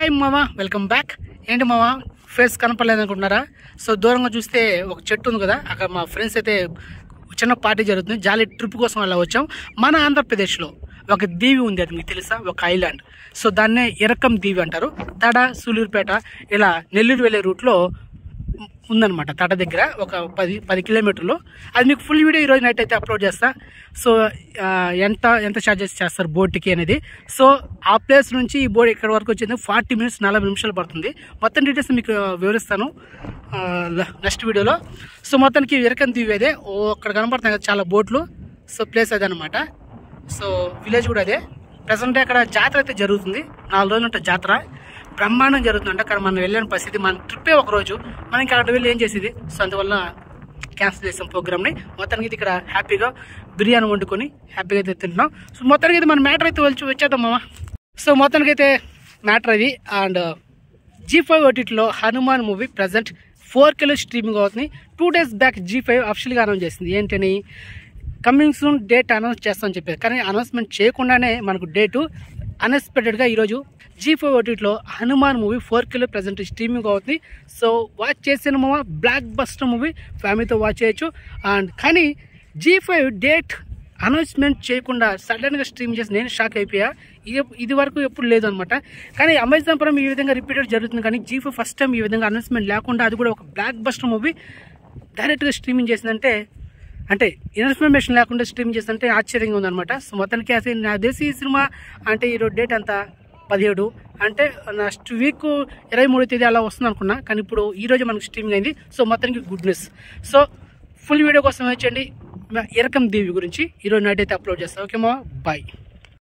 High మామా, welcome back. ఏంటి మామా ఫేస్ కనపడలేదు అనుకుంటున్నారా? సో దూరంగా చూస్తే ఒక చెట్టు ఉంది కదా, అక్కడ మా ఫ్రెండ్స్ అయితే చిన్న పార్టీ జరుగుతుంది. జాలీ ట్రిప్ కోసం అలా వచ్చాం. మన ఆంధ్రప్రదేశ్లో ఒక దీవి ఉంది, అది మీకు తెలుసా? ఒక ఐలాండ్. సో దాన్నే ఇరకం దీవి అంటారు. తడ, సూలూరుపేట ఇలా నెల్లూరు వెళ్ళే రూట్లో ఉందన్నమాట. తడ దగ్గర ఒక 10 కిలోమీటర్లు. అది మీకు ఫుల్ వీడియో ఈరోజు నైట్ అయితే అప్లోడ్ చేస్తా. సో ఎంత ఛార్జెస్ చేస్తారు బోట్కి అనేది. సో ఆ ప్లేస్ నుంచి ఈ బోట్ ఇక్కడ వరకు వచ్చింది 40 మినిట్స్ 40 నిమిషాలు పడుతుంది. మొత్తం డీటెయిల్స్ మీకు వివరిస్తాను నెక్స్ట్ వీడియోలో. సో మొత్తానికి ఇరకం దీవి అదే. అక్కడ కనపడుతున్నాయి కదా చాలా బోట్లు. సో ప్లేస్ అదే అనమాట. సో విలేజ్ కూడా అదే. ప్రజెంట్ అక్కడ జాతర అయితే జరుగుతుంది. 4 రోజులు ఉంటుంది జాతర. బ్రహ్మాండం జరుగుతుందంట. అక్కడ మనం వెళ్ళిన పరిస్థితి, మన ట్రిప్పే ఒకరోజు, మనం ఇంకా అక్కడ వెళ్ళి ఏం చేసేది. సో అందువల్ల క్యాన్సిల్ చేసాం ప్రోగ్రామ్ని. మొత్తానికి ఇది ఇక్కడ హ్యాపీగా బిర్యానీ వండుకొని హ్యాపీగా అయితే తింటున్నాం. సో మొత్తానికి అయితే మన మ్యాటర్ అయితే వచ్చేద్దాం మామ. సో మొత్తానికి అయితే మ్యాటర్ అది. అండ్ G5 OTTలో Hanuman movie present 4K streaming అవుతుంది. 2 days బ్యాక్ G5 అఫిషియల్గా అనౌన్స్ చేసింది. ఏంటని కమింగ్ సూన్ డేట్ అనౌన్స్ చేస్తామని చెప్పారు. కానీ అనౌన్స్మెంట్ చేయకుండానే మనకు డేటు అన్ఎక్స్పెక్టెడ్గా ఈరోజు G5 OTTలో Hanuman movie 4K present streaming అవుతుంది. సో వాచ్ చేసిన మూవీ బ్లాక్ బస్టర్ మూవీ, ఫ్యామిలీతో వాచ్ చేయొచ్చు. అండ్ కానీ G5 డేట్ అనౌన్స్మెంట్ చేయకుండా సడన్గా స్ట్రీమ్ చేసి నేను షాక్ అయిపోయా. ఇది వరకు ఎప్పుడు లేదు అనమాట. కానీ అమెజాన్ ప్రైమ్ ఈ విధంగా రిపీటెడ్ జరుగుతుంది. కానీ G5 ఫస్ట్ టైం ఈ విధంగా అనౌన్స్మెంట్ లేకుండా, అది కూడా ఒక బ్లాక్ బస్టర్ మూవీ డైరెక్ట్గా స్ట్రీమింగ్ చేసిందంటే, అంటే ఇన్ఫర్మేషన్ లేకుండా స్ట్రీమింగ్ చేస్తుంటే ఆశ్చర్యంగా ఉందన్నమాట. సో మొత్తానికి అసలు నా దేశీ సినిమా అంటే ఈరోజు డేట్ అంతా 17, అంటే నెక్స్ట్ వీక్ 23వ తేదీ అలా వస్తుంది అనుకున్నా. కానీ ఇప్పుడు ఈరోజు మనకు స్ట్రీమింగ్ అయింది. సో మొత్తానికి good news. So full video కోసం వచ్చేయండి ఇరకం దీవి గురించి ఈరోజు నైట్ అయితే అప్లోడ్ చేస్తాను. ఓకేమా, బాయ్.